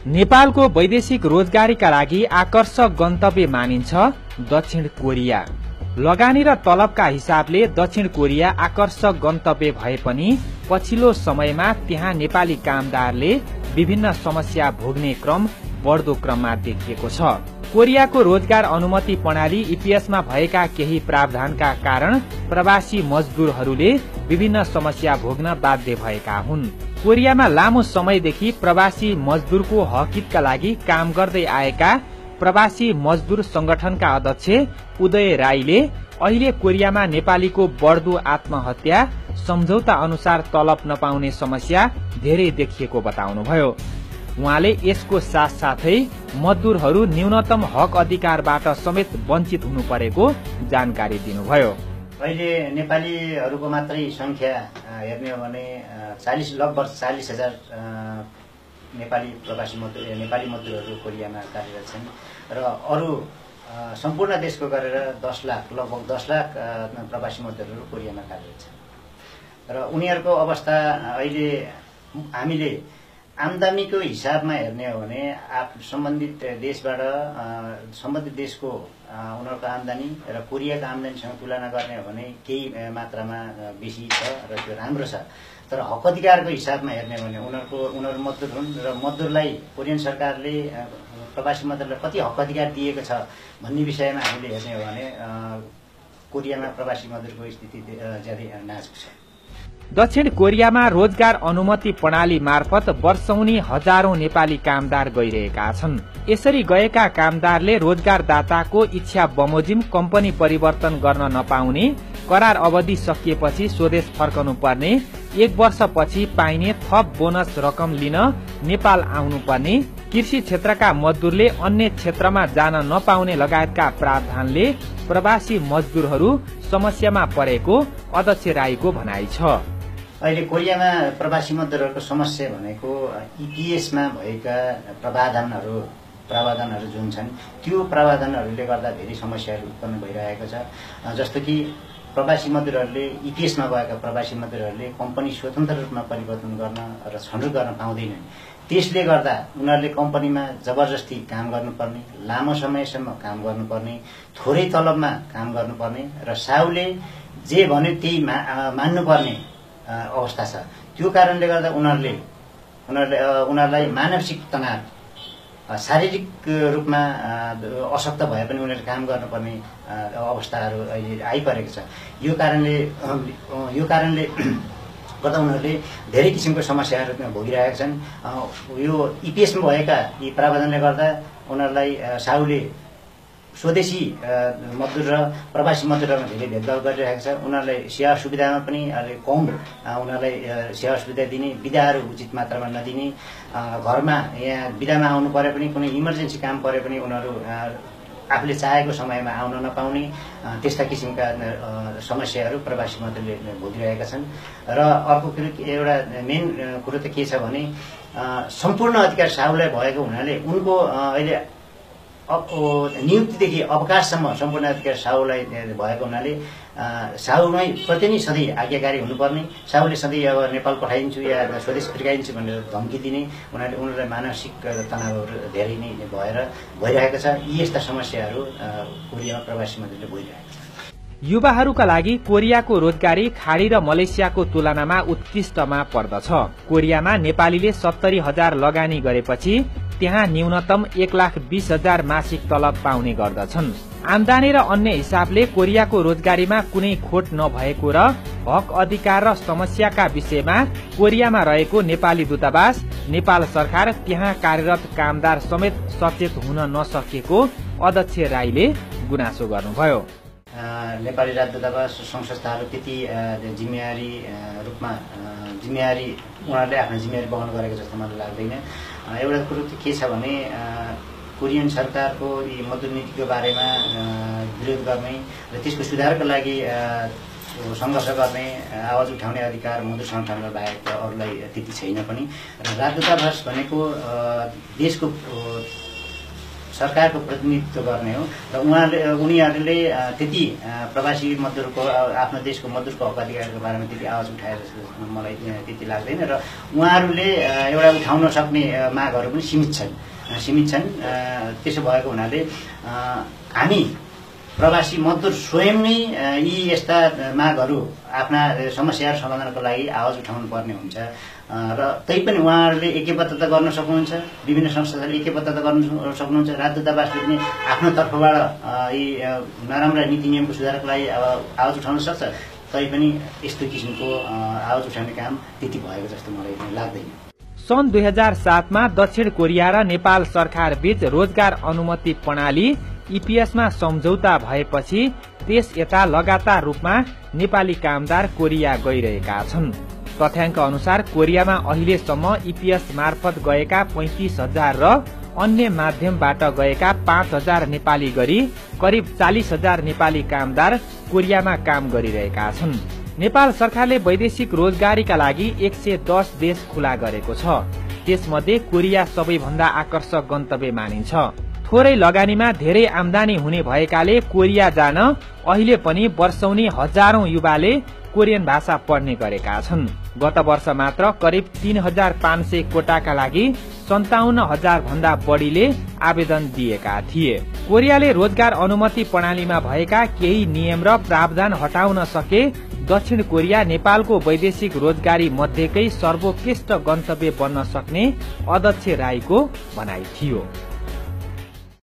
नेपालको वैदेशिक रोजगारीका लागि आकर्षक गन्तव्य मानिन्छ दक्षिण कोरिया। लगानी र तलबका हिसाबले दक्षिण कोरिया आकर्षक गन्तव्य भए पनि पछिल्लो समयमा त्यहाँ नेपाली कामदारले विभिन्न समस्या भोग्ने क्रम बढ्दो क्रममा देखिएको छ। कोरियाको रोजगार अनुमति प्रणाली ईपीएसमा भएका केही प्रावधानका कारण प्रवासी मजदुरहरूले विभिन्न समस्या भोग्न बाध्य भएका हुन्। कोरियामा लामो समयदेखि प्रवासी मजदुरको हकहितका लागि काम गर्दै आएका प्रवासी मजदुर संगठनका अध्यक्ष उदय राईले अहिले कोरियामा नेपालीको बढ्दो आत्महत्या, सम्झौता अनुसार तलब नपाउने समस्या धेरै देखिएको बताउनुभयो। उहाँले यसको साथसाथै मजदुरहरू न्यूनतम हक अधिकारबाट समेत वञ्चित हुनु परेको जानकारी दिनुभयो। अहिले नेपालीहरूको मात्रै संख्या हेर्ने हो भने लगभग 40,000 नेपाली मजदुरहरू कोरियामा कार्यरत छन् र अरू सम्पूर्ण देशको गरेर लगभग 10 लाख प्रवासी मजदुरहरू कोरियामा कार्यरत छन् र उनीहरूको अवस्था अहिले हामीले आम्दानीको हिसाबमा हेर्ने हो भने सम्बन्धित देशबाट सम्बन्धित देशको उनीहरूको आम्दानी र कोरियाको आम्दानीसँग तुलना गर्ने हो भने केही मात्रामा बेसी छ र त्यो राम्रो छ। तर हक अधिकारको हिसाबमा हेर्ने हो भने उनीहरू मजदुर हुन् र मजदुरलाई कोरियन सरकारले प्रवासी मजदुरलाई कति हक अधिकार दिएको छ भन्ने विषयमा हामीले हेर्ने हो भने कोरियामा प्रवासी मजदुरको स्थिति ज्यादै नाजुक छ। दक्षिण कोरियामा रोजगार अनुमति प्रणाली मार्फत वर्षौनी हजारौं नेपाली कामदार गइरहेका छन्। यसरी गएका कामदारले रोजगारदाताको इच्छा बमोजिम कम्पनी परिवर्तन गर्न नपाउने, करार अवधि सकिएपछि स्वदेश फर्कनु पर्ने, 1 वर्षपछि पाइने थप बोनस रकम लिन नेपाल आउनु पर्ने, कृषि क्षेत्रका मजदुरले अन्य क्षेत्रमा जान नपाउने लगायतका प्रावधानले प्रवासी मजदुरहरू समस्यामा परेको अध्यक्ष राईको भनाइ छ। अहिले कोरियामा प्रवासी मजदुरहरूको समस्या भनेको ईपीएसमा भएका प्रावधानहरू जुन छन् त्यो प्रावधानहरूले गर्दा धेरै समस्याहरू उत्पन्न भइरहेको छ। जस्तो कि प्रवासी मजदुरहरूले ईपीएस नभएका प्रवासी मजदुरहरूले कम्पनी स्वतन्त्र रूपमा परिवर्तन गर्न र छनौट गर्न पाउँदैनन्। त्यसले गर्दा उनीहरूले कम्पनीमा जबरजस्ती काम गर्नुपर्ने, लामो समयसम्म काम गर्नुपर्ने, थोरै तलबमा काम गर्नुपर्ने र साउले जे भन्यो त्यही मान्नुपर्ने अवस्था छ। त्यो कारणले गर्दा उनीहरूलाई मानसिक तनाव, शारीरिक रूपमा अशक्त भए पनि उनीहरूले काम गर्नुपर्ने अवस्थाहरू अहिले आइपरेको छ। यो कारणले गर्दा उनीहरूले धेरै किसिमको समस्याहरू भोगिरहेका छन्। यो ईपीएसमा भएका यी प्रावधानले गर्दा उनीहरूलाई साउले स्वदेशी मजदुर र प्रवासी मजदुरमा धेरै भेदभाव गरिरहेको छ। उनीहरूलाई सेवा सुविधामा पनि कम उनीहरूलाई सेवा सुविधा दिने, बिदाहरू उचित मात्रामा नदिने, घरमा यहाँ बिदामा आउनु परे पनि कुनै इमर्जेन्सी काम परे पनि उनीहरू आफूले चाहेको समयमा आउन नपाउने, त्यस्ता किसिमका समस्याहरू प्रवासी मजदुरले भोगिरहेका छन्। र अर्को एउटा मेन कुरो त के छ भने सम्पूर्ण अधिकार साउलाई भएको हुनाले उनको अहिले नियुक्तिदेखि अवकाशसम्म सम्पूर्ण अधिकार साउलाई भएको हुनाले साउमै प्रति नै सधैँ आज्ञाकारी हुनुपर्ने, साउले सधैँ अब नेपाल पठाइन्छु या स्वदेश फिर्काइन्छु भनेर धम्की दिने, उनीहरूलाई मानसिक तनावहरू धेरै नै भइरहेको छ। यस्ता समस्याहरू कोरियामा प्रवासी मजदुरले भोगिरहेको छ। युवाहरूका लागि कोरियाको रोजगारी खाडी र मलेसियाको तुलनामा उत्कृष्टमा पर्दछ। कोरियामा नेपालीले 70,000 लगानी गरेपछि त्यहाँ न्यूनतम 1,20,000 मासिक तलब पाउने गर्दछन्। आम्दानी र अन्य हिसाबले कोरियाको रोजगारीमा कुनै खोट नभएको र हक अधिकार र समस्याका विषयमा कोरियामा रहेको नेपाली दूतावास, नेपाल सरकार, त्यहाँ कार्यरत कामदार समेत सचेत हुन नसकेको अध्यक्ष राईले गुनासो गर्नुभयो। नेपाली राजदूतावास संस्थाहरू त्यति उनीहरूले आफ्नो जिम्मेवारी वहन गरेको जस्तो मलाई लाग्दैन। एउटा कुरो चाहिँ के छ भने कोरियन सरकारको यी मजदुर नीतिको बारेमा विरोध गर्ने र त्यसको सुधारको लागि सङ्घर्ष गर्ने, आवाज उठाउने अधिकार मजदुर सङ्गठनलाई बाहेक अरूलाई त्यति छैन पनि। र राजदूतावास भनेको देशको सरकारको प्रतिनिधित्व गर्ने हो र उनीहरूले त्यति प्रवासी मजदुरको आफ्नो देशको मजदुरको हक अधिकारको बारेमा त्यति आवाज उठाए जस्तो मलाई त्यति लाग्दैन र उहाँहरूले एउटा उठाउन सक्ने मागहरू पनि सीमित छन्। त्यसो भएको हुनाले हामी प्रवासी मजदुर स्वयं नै यी यस्ता मागहरू आफ्ना समस्याहरू समाधानको लागि आवाज उठाउनु पर्ने हुन्छ र तैपनि उहाँहरूले ऐक्यबद्धता गर्न सक्नुहुन्छ, विभिन्न संस्थाहरूले ऐक्यबद्धता गर्न सक्नुहुन्छ, राजदूतावासले पनि आफ्नो तर्फबाट यी नराम्रा नीति नियमको सुधारको लागि आवाज उठाउन सक्छ। तैपनि यस्तो किसिमको आवाज उठाउने काम त्यति भएको जस्तो मलाई लाग्दैन। सन् 2007 मा दक्षिण कोरिया र नेपाल सरकार बीच रोजगार अनुमति प्रणाली ईपीएसमा सम्झौता भएपछि देश यता लगातार रूपमा नेपाली कामदार कोरिया गइरहेका छन्। तथ्याङ्क अनुसार कोरियामा अहिलेसम्म ईपीएस मार्फत गएका 35,000 र अन्य माध्यमबाट गएका 5,000 नेपाली गरी करिब 40,000 नेपाली कामदार कोरियामा काम गरिरहेका छन्। नेपाल सरकारले वैदेशिक रोजगारीका लागि 110 देश खुला गरेको छ। त्यसमध्ये कोरिया सबैभन्दा आकर्षक गन्तव्य मानिन्छ। थोरै लगानीमा धेरै आमदानी हुने भएकाले कोरिया जान अहिले पनि वर्षौनी हजारौं युवाले कोरियन भाषा पढ्ने गरेका छन्। गत वर्ष मात्र करिब 3,500 कोटाका लागि 57,000 भन्दा बढीले आवेदन दिएका थिए। कोरियाले रोजगार अनुमति प्रणालीमा भएका केही नियम र प्रावधान हटाउन सके दक्षिण कोरिया नेपालको वैदेशिक रोजगारी मध्येकै सर्वोत्कृष्ट गन्तव्य बन्न सक्ने अध्यक्ष राईको भनाइ थियो।